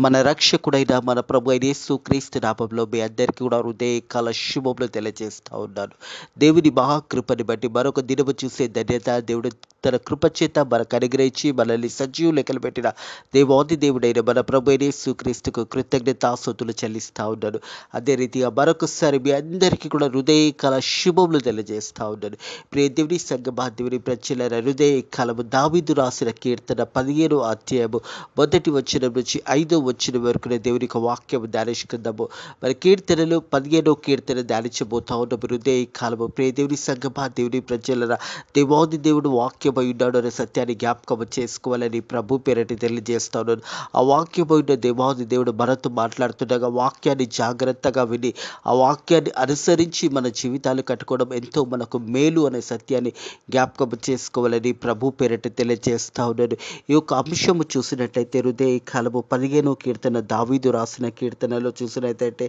మన రక్షకుడైన మన ప్రభు అయిన యేసుక్రీస్తు నామములో మీ అందరికీ కూడా హృదయకాల శుభములు తెలియజేస్తా ఉన్నాను. దేవుని మహాకృపని బట్టి మరొక దినము చూసే ధన్యత దేవుడు తన కృప చేత మనకు అనుగ్రహించి మనల్ని సజీవ లెక్కలు పెట్టిన దేవాది దేవుడైన మన ప్రభు అయిన యేసుక్రీస్తుకు కృతజ్ఞతాస్తుతులు చెల్లిస్తా ఉన్నాను. అదే రీతిగా మరొకసారి మీ అందరికీ కూడా హృదయకాల శుభములు తెలియజేస్తా ఉన్నాను. ప్రియ దేవుని సంగమా, దేవుని ప్రజల హృదయకాలము దావీదు రాసిన కీర్తన 15వ అధ్యాయము మొదటి వచనం నుంచి 5వ వచనం వరకు దేవునికి వాక్యం ధ్యానించుకుందాము. మరి కీర్తనలు 15వ కీర్తన ధ్యానించబోతా ఉన్నాము. హృదయ కాలము ప్రియ దేవుని సంగమా, దేవుని ప్రజల దేవాది దేవుడు వాక్యమై ఉన్నాడు అనే సత్యాన్ని జ్ఞాపకం చేసుకోవాలని ప్రభు పేరటి తెలియజేస్తా ఉన్నాను. ఆ వాక్యమై ఉన్న దేవాది దేవుడు మనతో మాట్లాడుతుండగా వాక్యాన్ని జాగ్రత్తగా విని ఆ వాక్యాన్ని అనుసరించి మన జీవితాలు కట్టుకోవడం ఎంతో మనకు మేలు అనే సత్యాన్ని జ్ఞాపకం చేసుకోవాలని ప్రభు పేరటి తెలియజేస్తా ఉన్నాను. ఈ యొక్క అంశము చూసినట్టయితే హృదయ కాలము 15వ కీర్తన దావీదు రాసిన కీర్తనలో చూసినట్టయితే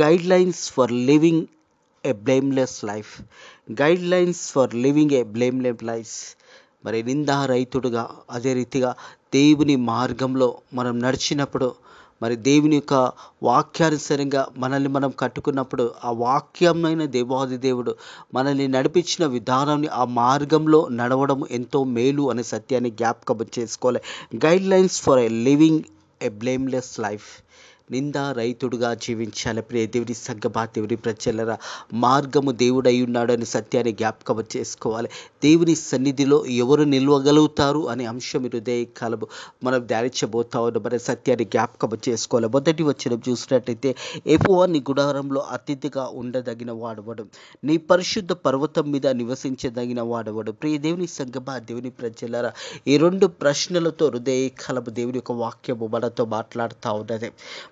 guide lines for living a blameless life. Guide lines for living a blameless life. మరి నిందారహితుడుగా అదే రీతిగా దేవుని మార్గంలో మనం నడిచినప్పుడు, మరి దేవుని యొక్క వాక్యానుసారంగా మనల్ని మనం కట్టుకున్నప్పుడు ఆ వాక్యమైన దేవాది దేవుడు మనల్ని నడిపించిన విధానాన్ని ఆ మార్గంలో నడవడం ఎంతో మేలు అనే సత్యాన్ని జ్ఞాపకం చేసుకోవాలి. Guidelines for a living a blameless life. నిందారహితుడుగా జీవించాలి. ప్రియ దేవుని సంగమా, దేవుని ప్రజలరా, మార్గము దేవుడై ఉన్నాడు అనే సత్యాన్ని జ్ఞాపకం చేసుకోవాలి. దేవుని సన్నిధిలో ఎవరు నిలవగలుగుతారు అనే అంశం హృదయ కాలము మనం ధ్యానించబోతా ఉన్నాం. మన సత్యాన్ని జ్ఞాపకం చేసుకోవాలి. మొదటి వచనం చూసినట్టయితే యెహోవా నీ గుడారంలో అతిథిగా ఉండదగిన వాడవడు, నీ పరిశుద్ధ పర్వతం మీద నివసించదగిన వాడవడు. ప్రియ దేవుని సంగమా, దేవుని ప్రజలరా, ఈ రెండు ప్రశ్నలతో హృదయ కాలము దేవుని యొక్క వాక్యము మనతో మాట్లాడుతూ ఉన్నది.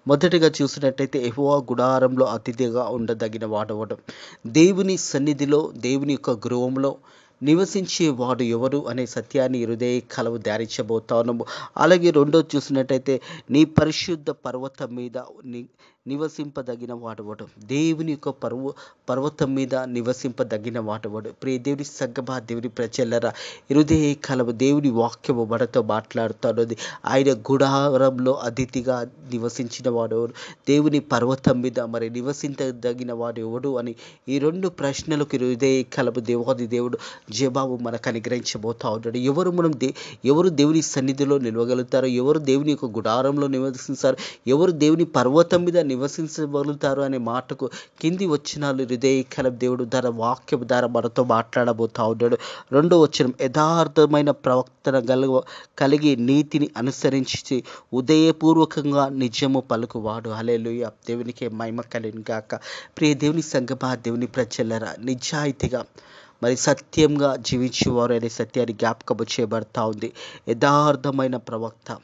మొదటిగా చూసినట్టయితే యెహోవా గుడారంలో అతిథిగా ఉండదగిన వాడవడు. దేవుని సన్నిధిలో, దేవుని యొక్క గృహంలో నివసించే వాడు ఎవరు అనే సత్యాన్ని హృదయ కలవు ధ్యానించబోతా ఉన్నాము. అలాగే రెండోది చూసినట్టయితే నీ పరిశుద్ధ పర్వతం మీద నివసింపదగిన వాడవడు. దేవుని యొక్క పర్వతం మీద నివసింపదగిన వాడవడు. ప్రియ దేవుని సంగమా, దేవుని ప్రజలరా, హృదయ కలవు దేవుని వాక్యము మనతో మాట్లాడుతున్నది. ఆయన గుడారంలో అతిథిగా నివసించిన వాడు, దేవుని పర్వతం మీద మరి నివసించదగిన వాడు ఎవడు అని ఈ రెండు ప్రశ్నలకు హృదయ కలవు దేవాది దేవుడు జవాబు మనకు అనుగ్రహించబోతా ఉన్నాడు. ఎవరు దేవుని సన్నిధిలో నిలవగలుగుతారు, ఎవరు దేవుని యొక్క గుడారంలో నివసిస్తారు, ఎవరు దేవుని పర్వతం మీద నివసించగలుగుతారు అనే మాటకు కింది వచనాలు హృదయ కలవు దేవుడు తన వాక్యం ద్వారా మనతో మాట్లాడబోతా ఉన్నాడు. రెండో వచనం యథార్థమైన ప్రవక్తన కలిగి నీతిని అనుసరించి ఉదయపూర్వకంగా నిజము పలుకువాడు. హల్లెలూయా, దేవునికి మహిమ కలుగును గాక. ప్రియ దేవుని సంగమా, దేవుని ప్రజలరా, నిజాయితీగా మరి సత్యంగా జీవించేవారు అనే సత్యాన్ని జ్ఞాపకం చేయబడతా ఉంది. యథార్థమైన ప్రవక్త,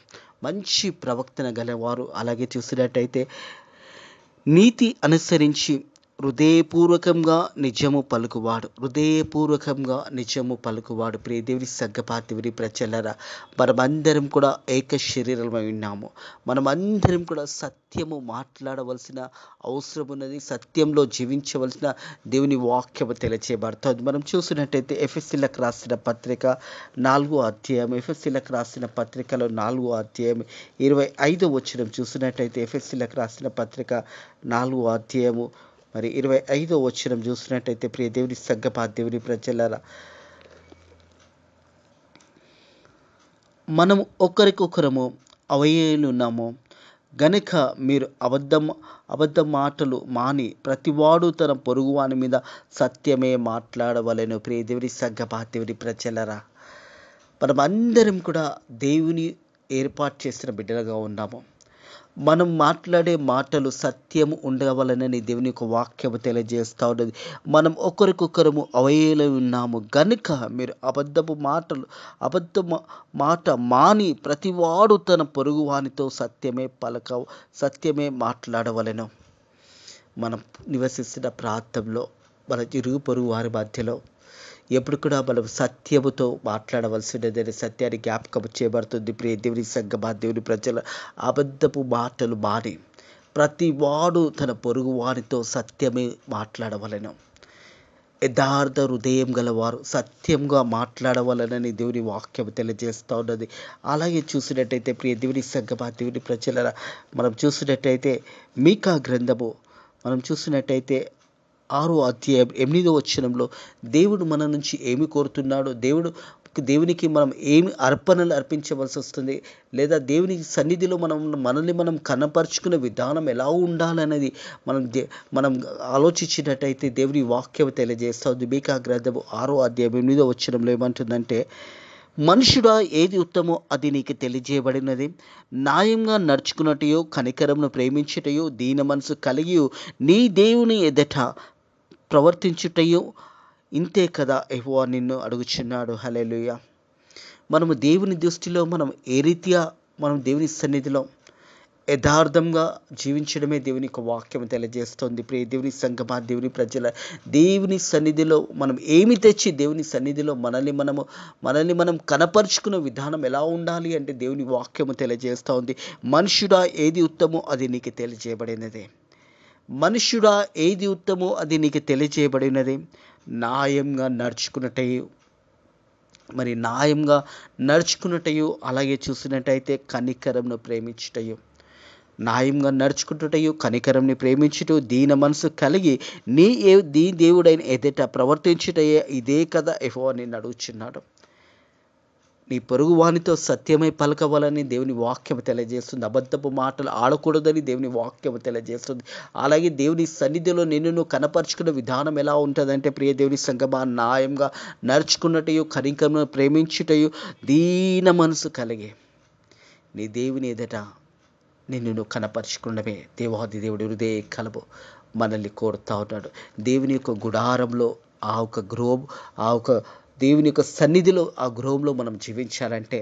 మంచి ప్రవక్తన గలవారు. అలాగే చూసినట్టయితే నీతి అనుసరించి హృదయపూర్వకంగా నిజము పలుకువాడు. హృదయపూర్వకంగా నిజము పలుకువాడు. ప్రియ దేవుని సంగమా, దేవుని ప్రజలరా, మనమందరం కూడా ఏక శరీరమై ఉన్నాము. మనమందరం కూడా సత్యము మాట్లాడవలసిన అవసరం ఉన్నది. సత్యంలో జీవించవలసిన దేవుని వాక్యము తెలియచేయబడుతుంది. మనం చూసినట్టయితే ఎఫెసీయులకు రాసిన పత్రిక 4వ అధ్యాయం, ఎఫెసీయులకు రాసిన పత్రికలో 4వ అధ్యాయం 25వ వచనం చూసినట్టయితే ఎఫెసీయులకు రాసిన పత్రిక 4వ అధ్యాయము మరి 25వ వచనం చూసినట్టయితే ప్రియ దేవుని సంగమా, దేవుని ప్రజలరా, మనము ఒకరికొకరము అవయలున్నాము గనుక మీరు అబద్ధ మాటలు మాని ప్రతివాడు తన పొరుగువాని మీద సత్యమే మాట్లాడవలెను. ప్రియ దేవుని సంగమా, దేవుని ప్రజలరా, మనం అందరం కూడా దేవుని ఏర్పాటు చేసిన బిడ్డలుగా ఉన్నాము. మనం మాట్లాడే మాటలు సత్యము ఉండవలనని దేవుని యొక్క వాక్యము తెలియజేస్తూ ఉన్నది. మనం ఒకరికొకరము అవయలు ఉన్నాము గనుక మీరు అబద్ధ మాట మాని ప్రతివాడు తన పొరుగువానితో సత్యమే మాట్లాడవలెను. మనం నివసిస్తున్న ప్రాంతంలో, మన ఇరుగు పొరుగు వారి మధ్యలో ఎప్పుడు కూడా మనం సత్యముతో మాట్లాడవలసినదని సత్యాన్ని జ్ఞాపకం చేయబడుతుంది. ప్రియ దేవుని సంగమా, దేవుని ప్రజల అబద్ధపు మాటలు మాని ప్రతి వాడు తన పొరుగు వారితో సత్యమే మాట్లాడవలెను. యథార్థ హృదయం గలవారు సత్యంగా మాట్లాడవాలనని దేవుని వాక్యం తెలియజేస్తూ ఉన్నది. అలాగే చూసినట్టయితే ప్రియ దేవుని సంగమా, దేవుని ప్రజల మనం చూసినట్టయితే మీకా గ్రంథము మనం చూసినట్టయితే 6వ అధ్యాయం 8వ వచనంలో దేవుడు మన నుంచి ఏమి కోరుతున్నాడో, దేవునికి మనం ఏమి అర్పణలు అర్పించవలసి వస్తుంది, లేదా దేవుని సన్నిధిలో మనల్ని మనం కనపరుచుకునే విధానం ఎలా ఉండాలనేది మనం ఆలోచించినట్టయితే దేవుని వాక్యం తెలియజేస్తుంది. మీకా గ్రంథము 6వ అధ్యాయం 8వ వచనంలో ఏమంటుందంటే, మనుషుడా ఏది ఉత్తమో అది నీకు తెలియజేయబడినది, న్యాయంగా నడుచుకున్నటయో కనికరమును ప్రేమించుటయో దీన మనసు కలిగి నీ దేవుని ఎదుట ప్రవర్తించుటయో ఇంతే కదా యెహోవా నిన్ను అడుగుచున్నాడు. హల్లెలూయా. మనము దేవుని దృష్టిలో మనం ఏ రీతిగా మనం దేవుని సన్నిధిలో యథార్థంగా జీవించడమే దేవుని యొక్క వాక్యం తెలియజేస్తుంది. ప్రియ దేవుని సంగమా, దేవుని ప్రజల దేవుని సన్నిధిలో మనం ఏమి తెచ్చి దేవుని సన్నిధిలో మనల్ని మనం కనపరుచుకునే విధానం ఎలా ఉండాలి అంటే దేవుని వాక్యము తెలియజేస్తూ ఉంది. మనుషుడా ఏది ఉత్తమో అది నీకు తెలియజేయబడినదే. మనుష్యుడా ఏది ఉత్తమో అది నీకు తెలియజేయబడినది, న్యాయంగా నడుచుకున్నటయు అలాగే చూసినట్టయితే కనికరంను ప్రేమించుటయు, న్యాయంగా నడుచుకుంటుటయు కనికరంని ప్రేమించుటూ దీన మనసు కలిగి నీ దేవుడైన ఎదుట ప్రవర్తించుటయే ఇదే కదా యెహోవా నిన్ను అడుగుచున్నాడు. నీ పొరుగు వానితో సత్యమై పలకవాలని దేవుని వాక్యం తెలియజేస్తుంది. అబద్ధపు మాటలు ఆడకూడదని దేవుని వాక్యం తెలియజేస్తుంది. అలాగే దేవుని సన్నిధిలో నిన్ను కనపరుచుకునే విధానం ఎలా ఉంటుందంటే ప్రియ దేవుని సంగమా, న్యాయంగా నడుచుకున్నటయు కనికరమును ప్రేమించుటయు దీన మనసు కలిగి నీ దేవుని ఎదుట నిన్ను కనపరుచుకున్నవే దేవాది దేవుడి హృదయ కలబు మనల్ని కోరుతా ఉన్నాడు. దేవుని యొక్క గుడారంలో ఆ ఒక దేవుని యొక్క సన్నిధిలో ఆ గృహంలో మనం జీవించాలంటే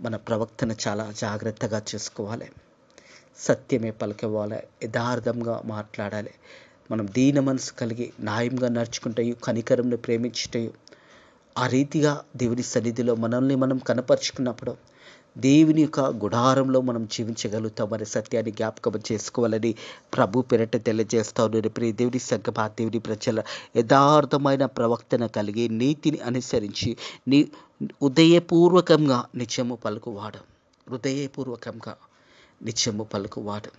మన ప్రవక్తన చాలా జాగ్రత్తగా చేసుకోవాలి. సత్యమే పలికేవాలి, యథార్థంగా మాట్లాడాలి. మనం దీన మనసు కలిగి న్యాయంగా నడుచుకుంటాయు కనికరంను ప్రేమించుటయు ఆ రీతిగా దేవుని సన్నిధిలో మనల్ని మనం కనపరుచుకున్నప్పుడు దేవుని యొక్క గుడారంలో మనం జీవించగలుగుతామనే సత్యాన్ని జ్ఞాపకం చేసుకోవాలని ప్రభు పేరట తెలియజేస్తా ఉన్నారు. ప్రియ దేవుని సంగమా, దేవుని ప్రజల యథార్థమైన ప్రవక్తన కలిగి నీతిని అనుసరించి హృదయపూర్వకంగా నిత్యము పలుకువాడు.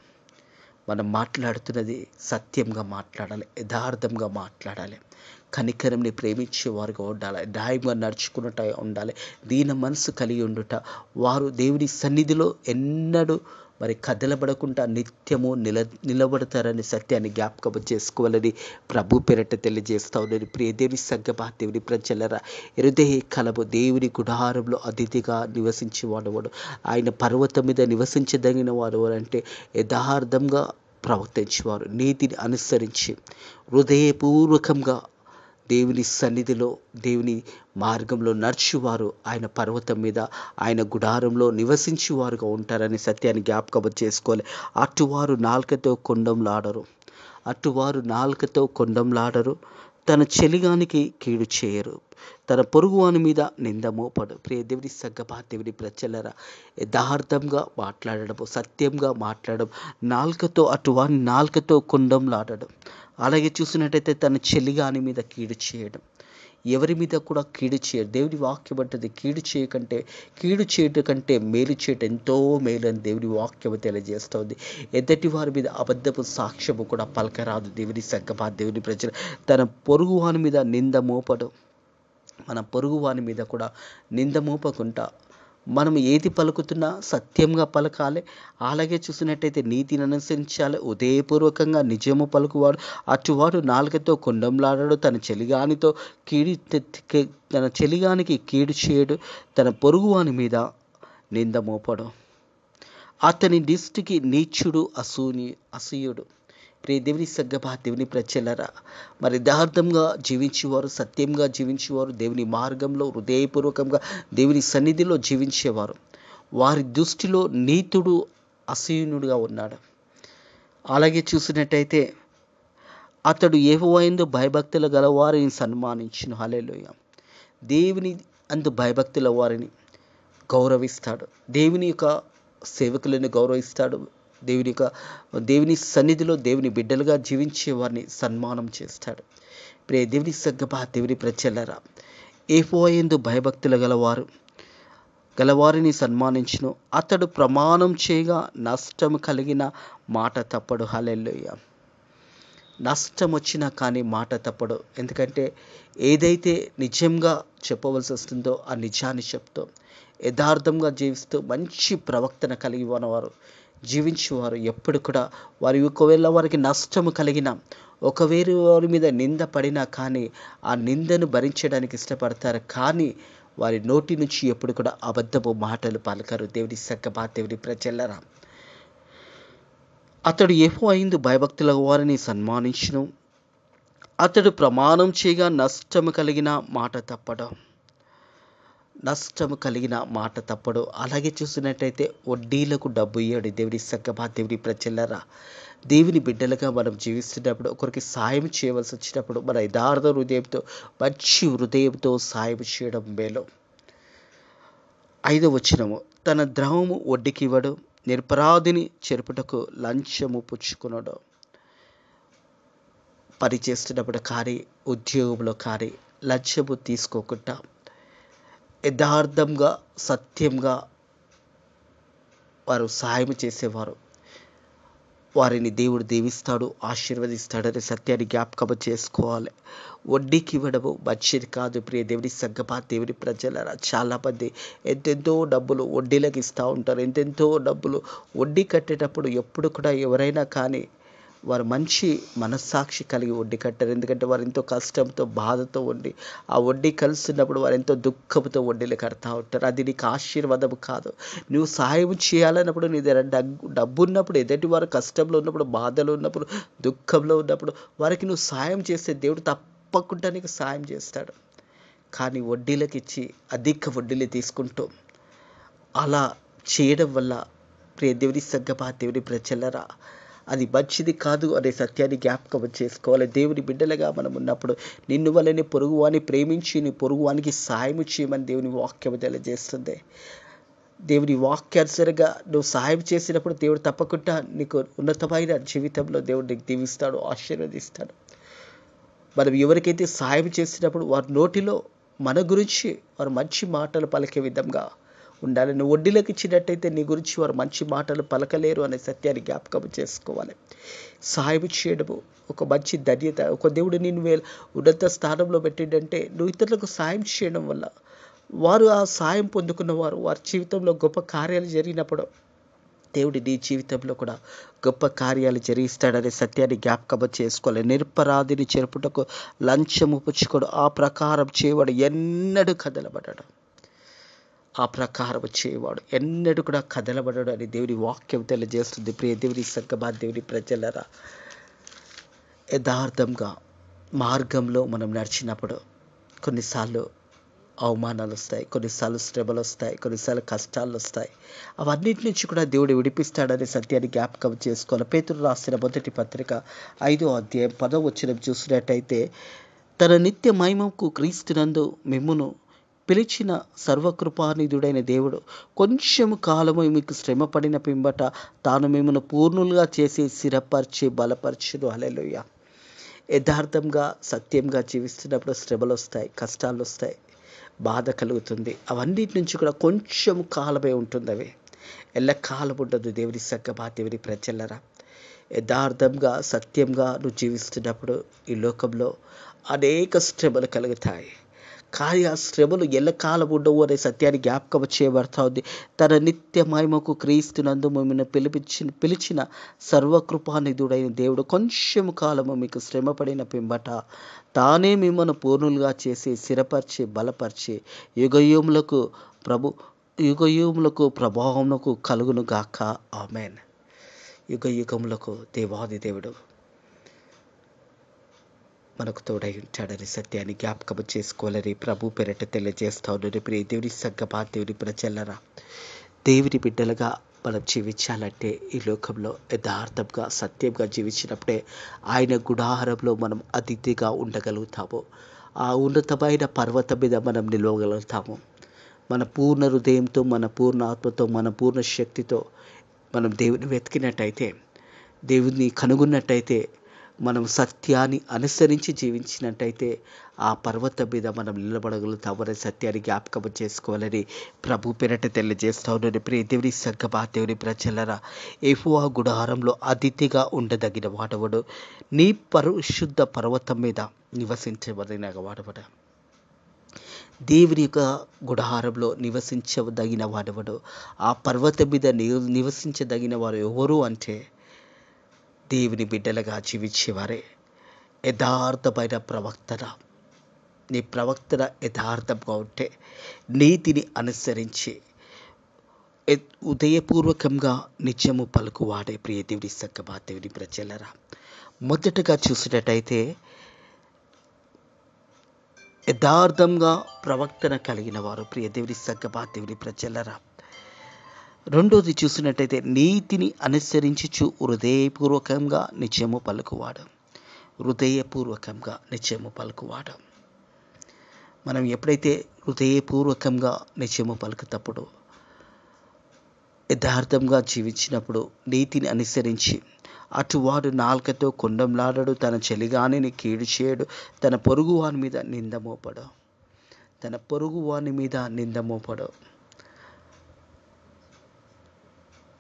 మనం మాట్లాడుతున్నది సత్యంగా మాట్లాడాలి, యథార్థంగా మాట్లాడాలి, కనికరంని ప్రేమించేవారుగా ఉండాలి, న్యాయంగా నడుచుకున్నట్టు ఉండాలి, దీన మనసు కలిగి ఉండుట. వారు దేవుని సన్నిధిలో ఎన్నడూ కదలబడకుండా నిత్యము నిలబడతారని సత్యాన్ని జ్ఞాపకం చేసుకోవాలని ప్రభు పేరట తెలియజేస్తా ఉన్నది. ప్రియ దేవుని సంగమా, దేవుని ప్రజలరా, హృదయ కలము దేవుని గుడారంలో అతిథిగా నివసించేవాడు, ఆయన పర్వతం మీద నివసించదగిన వాడు అంటే యథార్థంగా ప్రవర్తించేవారు, నీతిని అనుసరించి హృదయపూర్వకంగా దేవుని సన్నిధిలో దేవుని మార్గంలో నడుచువారు ఆయన పర్వతం మీద ఆయన గుడారంలో నివసించేవారుగా ఉంటారని సత్యాన్ని జ్ఞాపకం చేసుకోవాలి. అటువారు నాలుకతో కొండంలాడరు, తన చెలిగానికి కీడు చేయరు, తన పొరుగువాని మీద నింద మోపడు. ప్రియ దేవుని సంగమా, దేవుని ప్రజలరా, యథార్థంగా మాట్లాడడం, సత్యంగా మాట్లాడడం, అటువాని నాలుకతో కొండంలాడడం. అలాగే చూసినట్టయితే తన చెలిగాని మీద కీడు చేయడం, ఎవరి మీద కూడా కీడు చేయడు. దేవుని వాక్యం అంటది కీడు చేయటం కంటే మేలు చేయటం ఎంతో మేలు అని దేవుని వాక్యం తెలియజేస్తుంది. ఎద్దటి వారి మీద అబద్ధపు సాక్ష్యము కూడా పలకరాదు. దేవుని సంగమా, దేవుని ప్రజలు తన పొరుగువాని మీద నింద మోపడం, మన పొరుగువాని మీద కూడా నింద మోపకుండా మనం ఏది పలుకుతున్నా సత్యంగా పలకాలి. అలాగే చూసినట్టయితే నీతిని అనుసరించాలి, ఉదయపూర్వకంగా నిజము పలుకువాడు. అటువాడు నాలుకతో కొండంలాడడు, తన చెలిగానికి కీడు చేయడు, తన పొరుగువాని మీద నింద మోపడు. అతని దృష్టికి నీచుడు అసూయుడు. ప్రియ దేవుని సంగమా, దేవుని ప్రజలరా, యథార్థంగా జీవించేవారు, సత్యంగా జీవించేవారు, దేవుని మార్గంలో హృదయపూర్వకంగా దేవుని సన్నిధిలో జీవించేవారు, వారి దృష్టిలో నీతుడు అసూయునుడుగా ఉన్నాడు. అలాగే చూసినట్టయితే అతడు యెహోవా యందు భయభక్తులు గల వారిని సన్మానించును. హల్లెలూయా. దేవుని అందు భయభక్తుల వారిని గౌరవిస్తాడు, దేవుని యొక్క సేవకులను గౌరవిస్తాడు, దేవుని సన్నిధిలో దేవుని బిడ్డలుగా జీవించే వారిని సన్మానం చేస్తాడు. ప్రియ దేవుని సంగమా, దేవుని ప్రజలారా, యెహోవా యందు భయభక్తులు గలవారిని సన్మానించును. అతడు ప్రమాణం చేయగా నష్టము కలిగిన మాట తప్పడు. హల్లెలూయా. నష్టం వచ్చినా కానీ మాట తప్పడు. ఎందుకంటే ఏదైతే నిజంగా చెప్పవలసి వస్తుందో ఆ నిజాన్ని చెప్తూ యథార్థంగా జీవిస్తూ మంచి ప్రవర్తన కలిగి ఉన్నవారు జీవించేవారు ఎప్పుడు కూడా వారి ఒకవేళ వారికి నష్టము కలిగిన ఒకవేళ వారి మీద నింద పడినా కానీ ఆ నిందను భరించడానికి ఇష్టపడతారు. కానీ వారి నోటి నుంచి ఎప్పుడు కూడా అబద్ధపు మాటలు పలకరు. దేవుని సంగమా, దేవుని ప్రజలారా, అతడు యెహోవా యందు భయభక్తుల వారిని సన్మానించును. అతడు ప్రమాణం చేయగా నష్టము కలిగిన మాట తప్పడు. అలాగే చూసినట్టయితే వడ్డీలకు డబ్బు ఇయ్యడు. దేవుని సంగమా, దేవుని ప్రజలారా, దేవుని బిడ్డలుగా మనం జీవిస్తున్నప్పుడు ఒకరికి సాయం చేయవలసి వచ్చినప్పుడు మన యథార్థ హృదయంతో మంచి హృదయంతో సాయం చేయడం మేలు. 5వ వచనము, తన ద్రవము వడ్డీకివ్వడు, నిరపరాధిని చెరుపుటకు లంచము పుచ్చుకున్నాడు. పని చేస్తున్నప్పుడు కానీ ఉద్యోగంలో కానీ లంచము తీసుకోకుండా యథార్థంగా సత్యంగా వారు సాయం చేసేవారు వారిని దేవుడు దీవిస్తాడు, ఆశీర్వదిస్తాడనే సత్యాన్ని జ్ఞాపకం చేసుకోవాలి. వడ్డీకి ఇవ్వడము మంచిది కాదు. ప్రియ దేవుని సంగమా, దేవుని ప్రజలారా, చాలామంది ఎంతెంతో డబ్బులు వడ్డీలకు ఇస్తూ ఉంటారు. ఎంతెంతో డబ్బులు వడ్డీ కట్టేటప్పుడు ఎప్పుడు కూడా ఎవరైనా కానీ వారు మంచి మనస్సాక్షి కలిగి వడ్డీ కట్టారు. ఎందుకంటే వారు ఎంతో కష్టంతో బాధతో ఉండి ఆ వడ్డీ కలుస్తున్నప్పుడు వారు ఎంతో దుఃఖంతో వడ్డీలు కడతా ఉంటారు. అది నీకు ఆశీర్వాదం కాదు. నువ్వు సహాయం చేయాలన్నప్పుడు నీ దగ్గర డబ్బు ఉన్నప్పుడు, ఎదుటి వారు కష్టంలో ఉన్నప్పుడు, బాధలో ఉన్నప్పుడు, దుఃఖంలో ఉన్నప్పుడు వారికి నువ్వు సాయం చేస్తే దేవుడు తప్పకుండా నీకు సాయం చేస్తాడు. కానీ వడ్డీలకు ఇచ్చి అధిక వడ్డీలు తీసుకుంటూ అలా చేయడం వల్ల ప్రియ దేవుని సంగమా, దేవుని ప్రజలారా, అది మంచిది కాదు అనే సత్యాన్ని జ్ఞాపకం చేసుకోవాలి. దేవుని బిడ్డలుగా మనం ఉన్నప్పుడు నిన్ను వల్లనే పొరుగువాని ప్రేమించి నీ పొరుగువానికి సాయం చేయమని దేవుని వాక్యం తెలియజేస్తుంది. దేవుని వాక్యానుసారంగా నువ్వు సహాయం చేసినప్పుడు దేవుడు తప్పకుండా నీకు ఉన్నతమైన జీవితంలో దేవుడు నీకు దీవిస్తాడు, ఆశీర్వదిస్తాడు. మనం ఎవరికైతే సహాయం చేసినప్పుడు వారి నోటిలో మన గురించి వారు మంచి మాటలు పలికే విధంగా ఉండాలి. నువ్వు వడ్డీలకు ఇచ్చినట్టయితే నీ గురించి వారు మంచి మాటలు పలకలేరు అనే సత్యాన్ని జ్ఞాపకం చేసుకోవాలి. సహాయం చేయడము ఒక మంచి ధన్యత. ఒక దేవుడు నిన్ను ఉన్నత స్థానంలో పెట్టిండంటే నువ్వు ఇతరులకు సాయం చేయడం వల్ల వారు ఆ సాయం పొందుకున్న వారి జీవితంలో గొప్ప కార్యాలు జరిగినప్పుడు దేవుడు నీ జీవితంలో కూడా గొప్ప కార్యాలు జరిగిస్తాడనే సత్యాన్ని జ్ఞాపకం చేసుకోవాలి. నిరపరాధిని చెరుపుటకు లంచము పుచ్చుకోడు, ఆ ప్రకారం చేయవాడు ఎన్నడూ కదలబడ్డాడు. ఆ ప్రకారం చేయవాడు ఎన్నడూ కూడా కదలబడడు అని దేవుని వాక్యం తెలియజేస్తుంది. ప్రియ దేవుని సంగమా, దేవుని ప్రజలారా, యథార్థంగా మార్గంలో మనం నడిచినప్పుడు కొన్నిసార్లు అవమానాలు వస్తాయి, కొన్నిసార్లు శ్రమలు వస్తాయి, కొన్నిసార్లు కష్టాలు వస్తాయి. అవన్నిటి నుంచి కూడా దేవుడు విడిపిస్తాడనే సత్యాన్ని జ్ఞాపకం చేసుకోవాలి. పేతురు రాసిన మొదటి పత్రిక 5వ అధ్యాయం 10వ వచనం చూసినట్టయితే, తన నిత్య మహిమకు క్రీస్తునందు మిమ్మును పిలిచిన సర్వకృపానిధుడైన దేవుడు కొంచెము కాలము మీకు శ్రమ పడిన పిమ్మట తాను మిమ్మల్ని పూర్ణులుగా చేసి స్థిరపరిచి బలపరచును. హల్లెలూయా. యథార్థంగా సత్యంగా జీవిస్తున్నప్పుడు శ్రమలు వస్తాయి, కష్టాలు వస్తాయి, బాధ కలుగుతుంది. అవన్నిటి నుంచి కూడా కొంచెం కాలమే ఉంటుంది. అవి ఎల్లకాలం ఉండదు. దేవుని సంగమా, దేవుని ప్రజలారా, యథార్థంగా సత్యంగా నువ్వు జీవిస్తున్నప్పుడు ఈ లోకంలో అనేక శ్రమలు కలుగుతాయి. కానీ ఆ శ్రమలు ఎల్లకాలం ఉండవు అనే సత్యాన్ని జ్ఞాపకం చేయబడతా ఉంది. తన నిత్య మహిమకు క్రీస్తునందు మిమ్మల్ని పిలిచిన సర్వకృపానిధుడైన దేవుడు కొంచెం కాలము మీకు శ్రమ పడిన పిమ్మట తానే మిమ్మల్ని పూర్ణులుగా చేసి స్థిరపరిచి బలపరిచి యుగయుగములకు ప్రభావమునకు కలుగును గాక. ఆమేన్. యుగయుగములకు దేవాది దేవుడు మనకు తోడై ఉంటాడని సత్యాన్ని జ్ఞాపకం చేసుకోవాలని ప్రభు పేరిట తెలియజేస్తా ఉన్నాను. ప్రియ దేవుని సంగమా, దేవుని ప్రజలారా, దేవుని బిడ్డలుగా మనం జీవించాలంటే ఈ లోకంలో యథార్థంగా సత్యంగా జీవించినప్పుడే ఆయన గుడారంలో మనం అతిథిగా ఉండగలుగుతాము. ఆ ఉన్నతమైన పర్వతం మీద మనం నిలవగలుగుతాము. మన పూర్ణ హృదయంతో, మన పూర్ణ ఆత్మతో, మన పూర్ణ శక్తితో మనం దేవుని వెతికినట్టయితే, దేవుని కనుగొన్నట్టయితే మనం సత్యాన్ని అనుసరించి జీవించినట్టయితే ఆ పర్వతం మీద మనం నిలబడగలుగుతామనే సత్యాన్ని జ్ఞాపకం చేసుకోవాలని ప్రభు పేరట తెలియజేస్తా ఉన్నాను. ప్రియ దేవుని సంగమా, దేవుని ప్రజలరా, యెహోవా గుడారంలో అతిథిగా ఉండదగిన వాడవడు, నీ పరిశుద్ధ పర్వతం మీద నివసించబడిన వాడవడు. దేవుని యొక్క గుడారంలో నివసించదగిన వాడెవడు? ఆ పర్వతం మీద నివసించదగిన వారు ఎవరు అంటే దేవుని బిడ్డలుగా జీవించేవారే. యథార్థమైన ప్రవర్తన, నీ ప్రవర్తన యథార్థంగా ఉంటే, నీతిని అనుసరించి ఉదయపూర్వకంగా నిత్యము పలుకువాడే. ప్రియ దేవుని సంగమా, దేవుని ప్రజలరా, మొదటగా చూసినట్టయితే యథార్థంగా ప్రవర్తన కలిగిన వారు. ప్రియ దేవుని సంగమా, దేవుని ప్రజలరా, రెండోది చూసినట్టయితే నీతిని అనుసరించుచు హృదయపూర్వకంగా నిత్యము పలుకువాడు. హృదయపూర్వకంగా నిత్యము పలుకువాడు. మనం ఎప్పుడైతే హృదయపూర్వకంగా నిత్యము పలుకుతప్పుడు, యథార్థంగా జీవించినప్పుడు, నీతిని అనుసరించి, అటువాడు నాలుకతో కొండంలాడడు, తన చెలిగానిని కీడు చేయడు, తన పొరుగువాని మీద నిందమోపడు. తన పొరుగువాని మీద నిందమోపడు.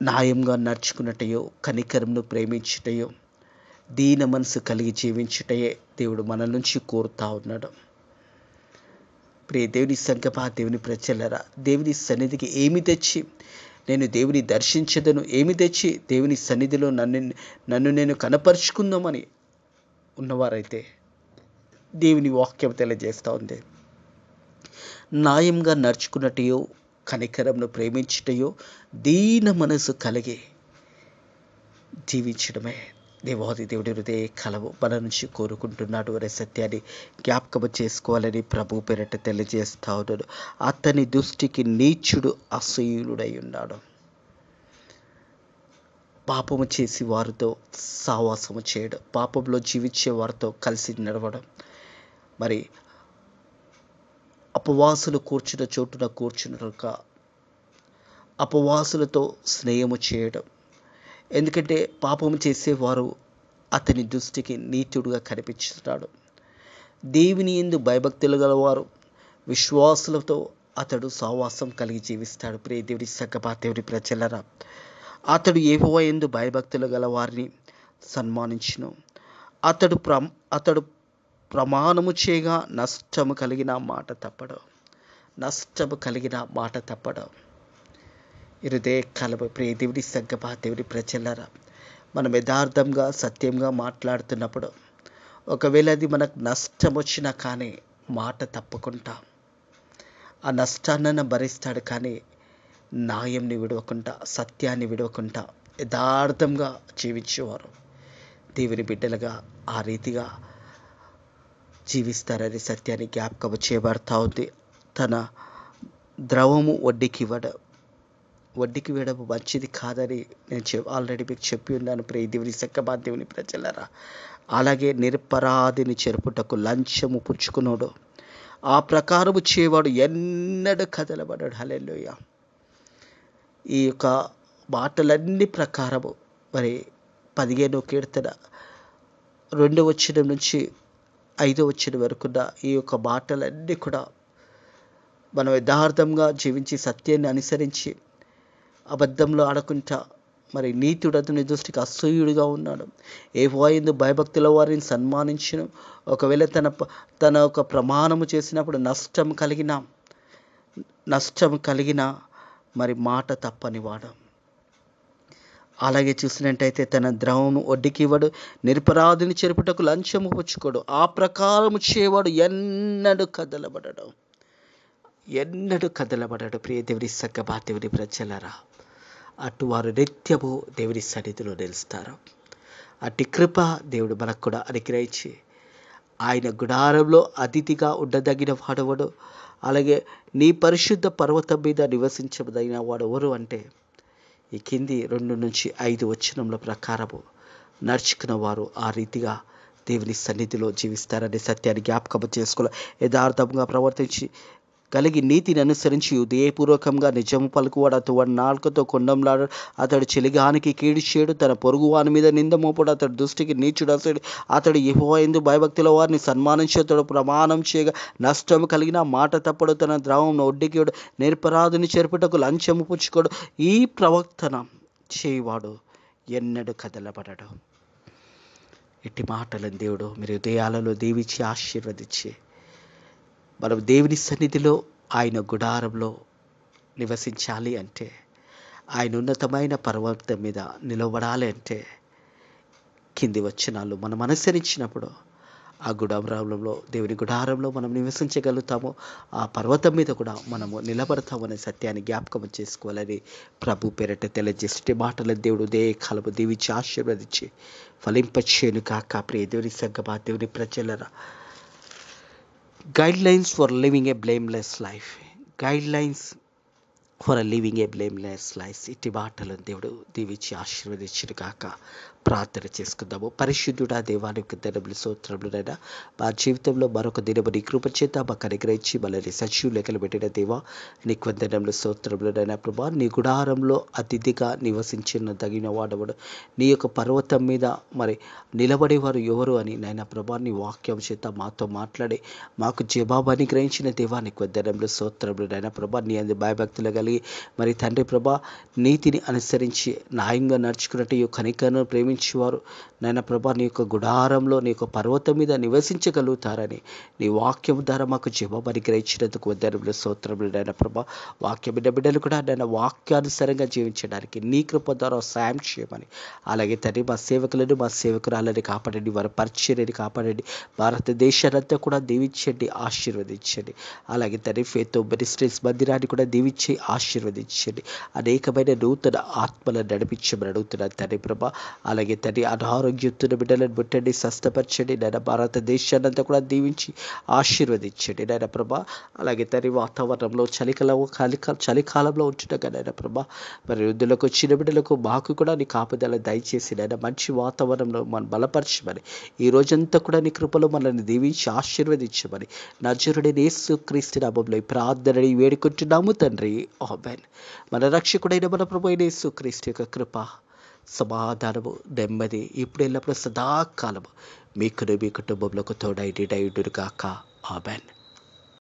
న్యాయంగా నడుచుకున్నట్టయో, కనికరంను ప్రేమించుటయో, దీన మనసు కలిగి జీవించుటయే దేవుడు మన నుంచి కోరుతా ఉన్నాడు. ప్రియ దేవుని సంగమా, దేవుని ప్రజలరా, దేవుని సన్నిధికి ఏమి తెచ్చి నేను దేవుని దర్శించదను, ఏమి తెచ్చి దేవుని సన్నిధిలో నన్ను నేను కనపరుచుకుందామని ఉన్నవారైతే దేవుని వాక్యం తెలియజేస్తూ ఉంది. న్యాయంగా నడుచుకున్నట్టయో, కనికరంను ప్రేమించుటయో, దీన మనసు కలిగి జీవించడమే దేవాది దేవుడి హృదయ కలవు మన నుంచి కోరుకుంటున్నాడు అనే సత్యాన్ని జ్ఞాపకం చేసుకోవాలని ప్రభు పేరట తెలియజేస్తా ఉన్నాడు. అతని దృష్టికి నీచుడు అసూయుడై ఉన్నాడు. పాపము చేసి వారితో సావాసము చేయడం, పాపంలో జీవించే వారితో కలిసి నడవడం, మరి అపవాసులు కూర్చున్న చోటున కూర్చున్నక అపవాసులతో స్నేహము చేయడం. ఎందుకంటే పాపము చేసేవారు అతని దృష్టికి నీచుడుగా కనిపించుతున్నాడు. దేవుని యందు భయభక్తులు గలవారు, విశ్వాసులతో అతడు సహవాసం కలిగి జీవిస్తాడు. ప్రియ దేవుని సంగమా, దేవుని ప్రజలరా, అతడు యెహోవా యందు భయభక్తులు గల వారిని సన్మానించును. అతడు ప్రమాణము చేయగా నష్టము కలిగిన మాట తప్పడు. నష్టము కలిగిన మాట తప్పడు. హృదయ కలవ. ప్రియ దేవుని సంగమా, దేవుని ప్రజలరా, మనం యథార్థంగా సత్యంగా మాట్లాడుతున్నప్పుడు ఒకవేళ అది మనకు నష్టం వచ్చినా కానీ మాట తప్పకుండా ఆ నష్టాన్ని భరిస్తాడు. కానీ న్యాయంని విడవకుండా, సత్యాన్ని విడవకుండా యథార్థంగా జీవించేవారు దేవుని బిడ్డలుగా ఆ రీతిగా జీవిస్తారని సత్యాన్ని జ్ఞాపకం చేయబడతా ఉంది. తన ద్రవము వడ్డీకి ఇవ్వడం మంచిది కాదని నేను ఆల్రెడీ మీకు చెప్పి ఉన్నాను. ప్రియ దేవుని సంగమా, దేవుని ప్రజలరా, అలాగే నిరపరాధిని చెరుపుటకు లంచము పుచ్చుకున్నాడు, ఆ ప్రకారము చేయవాడు ఎన్నడూ కదలబడ్డాడు. హల్లెలూయా. ఈ యొక్క మాటలన్నీ ప్రకారము మరి 15వ కీర్తన 2వ వచనం నుంచి 5వ వచనం వరకున్న ఈ యొక్క మాటలన్నీ కూడా మనం యథార్థంగా జీవించి సత్యాన్ని అనుసరించి అబద్ధంలో ఆడకుండా, మరి నీతుడు అతని దృష్టికి అసూయుడిగా ఉన్నాడు. యెహోవా యందు భయభక్తుల వారిని సన్మానించును. ఒకవేళ తన ఒక ప్రమాణము చేసినప్పుడు నష్టం కలిగిన మరి మాట తప్పని వాడు. అలాగే చూసినట్టయితే తన ద్రవము వడ్డీకి ఇవ్వడు, నిరపరాధిని చెరుపుటకు లంచము పుచ్చుకోడు, ఆ ప్రకారము చేయవాడు ఎన్నడూ కదలబడడు. ప్రియ దేవుని సంగమా, దేవుని ప్రజలరా, అటు వారు నిత్యము దేవుని సన్నిధిలో నిలుస్తారు. అట్టి కృప దేవుడు మనకు కూడా అనుగ్రహించి ఆయన గుడారంలో అతిథిగా ఉండదగిన వాడెవడు, అలాగే నీ పరిశుద్ధ పర్వతం మీద నివసించదగిన వాడెవరు అంటే ఈ కింది 2 నుంచి 5 వచనముల ప్రకారము నడుచుకున్న వారు ఆ రీతిగా దేవుని సన్నిధిలో జీవిస్తారనే సత్యాన్ని జ్ఞాపకం చేసుకోవాలి. యథార్థంగా ప్రవర్తించి కలిగి నీతిని అనుసరించి ఉదయపూర్వకంగా నిజము పలుకువాడు. అతడు నాలుకతో కొండంలాడు. అతడు చెలిగానికి కీడు చేయడు. తన పొరుగు వాని మీద నింద మోపడు. అతడు దృష్టికి నీచుడు అసడు. అతడు యెహోవా యందు భయభక్తుల వారిని సన్మానించి అతడు ప్రమాణం చేయగా నష్టము కలిగిన మాట తప్పడు. తన ద్రవం ఒడ్డికిడు. నిరపరాధిని చెరుపుటకు లంచము పుచ్చుకోడు. ఈ ప్రవర్తన చేయవాడు ఎన్నడూ కదలబడడు. ఇట్టి మాటలను దేవుడు మీరు హృదయాలలో దీవించి ఆశీర్వదించి మనం దేవుని సన్నిధిలో ఆయన గుడారంలో నివసించాలి అంటే, ఆయన ఉన్నతమైన పర్వతం మీద నిలబడాలి అంటే కింది వచనాలు మనం అనుసరించినప్పుడు ఆ గుడారంలో దేవుని గుడారంలో మనం నివసించగలుగుతాము. ఆ పర్వతం మీద కూడా మనము నిలబడతామనే సత్యాన్ని జ్ఞాపకం చేసుకోవాలని ప్రభు పేరట తెలియజేసే మాటల దేవుడు కాలము దీవించి ఆశీర్వదించి ఫలింపచేయును కాక. ప్రియ దేవుని సంగమా, దేవుని ప్రజలరా, guidelines for living a blameless life. Guidelines for living a blameless life. ఇట్టి మాటలను దేవుడు దీవించి ఆశీర్వదించును కాక. ప్రార్థన చేసుకుందాము. పరిశుద్ధుడా, దేవానికి దినములు స్తోత్రములైనా మా జీవితంలో మరొక దినము నీ కృప చేత మాకు అనుగ్రహించి మనల్ని సజీవ లెక్కలు పెట్టిన దేవా నీకు వందనములు స్తోత్రములైనా. ప్రభా, నీ గుడారంలో అతిథిగా నివసించిన తగిన వాడవడు. నీ యొక్క పర్వతం మీద మరి నిలబడేవారు ఎవరు అని నాయన ప్రభా నీ వాక్యం చేత మాతో మాట్లాడి మాకు జవాబు అనుగ్రహించిన దేవా నీకు వందనములు స్తోత్రములైనా. ప్రభా, నీ అందు భయభక్తులు కలిగి మరి తండ్రి ప్రభా నీతిని అనుసరించి న్యాయంగా నడుచుకున్నట్టు ఈ కనికను ప్రేమించేవారు నాయన ప్రభా నీ యొక్క గుడారంలో నీ యొక్క పర్వతం మీద నివసించగలుగుతారని నీ వాక్యం ద్వారా మాకు జవాబు అనుగ్రహించినందుకు వందనములు స్తోత్రములు నాయన ప్రభా. వాక్య బిడ్డలు కూడా నాయన వాక్యానుసారంగా జీవించడానికి నీ కృప ద్వారా సాయం చేయమని, అలాగే తండ్రి మా సేవకులను మా సేవకురాలని కాపాడండి, వారి పరిచర్యని కాపాడండి, భారతదేశానంతా కూడా దీవించండి, ఆశీర్వదించండి. అలాగే తండ్రి ఫేత్ మినిస్ట్రీస్ మందిరాన్ని కూడా దీవించి ఆశీర్వదించండి. అనేకమైన నూతన ఆత్మలను నడిపించమని అడుగుతున్నాను తండ్రి ప్రభా. అలాగే తండ్రి అనారోగ్యంతో బిడ్డలను ముట్టండి, స్వస్థపరచండి నాయన. భారతదేశాన్ని అంతా కూడా దీవించి ఆశీర్వదించండి నాయన ప్రభా. అలాగే తండ్రి వాతావరణంలో చలికాలంలో ఉంటుండగా నాయన ప్రభా మరి వృద్ధులకు వచ్చిన బిడ్డలకు మాకు కూడా నీ కాపుదల దయచేసి నాయన మంచి వాతావరణంలో మనం బలపరచమని, ఈ రోజంతా కూడా నీ కృపలో మనల్ని దీవించి ఆశీర్వదించమని నజరుడైన యేసుక్రీస్తు నామములో ఈ ప్రార్థనని వేడుకుంటున్నాము తండ్రి. ఆమేన్. మన రక్షకుడైన మన ప్రభు అయిన యేసుక్రీస్తు యొక్క కృప, సమాధానము, నెమ్మది ఇప్పుడు ఎల్లప్పుడూ సదాకాలము మీకును మీ కుటుంబంలోకి తోడైండును గాక. ఆమేన్.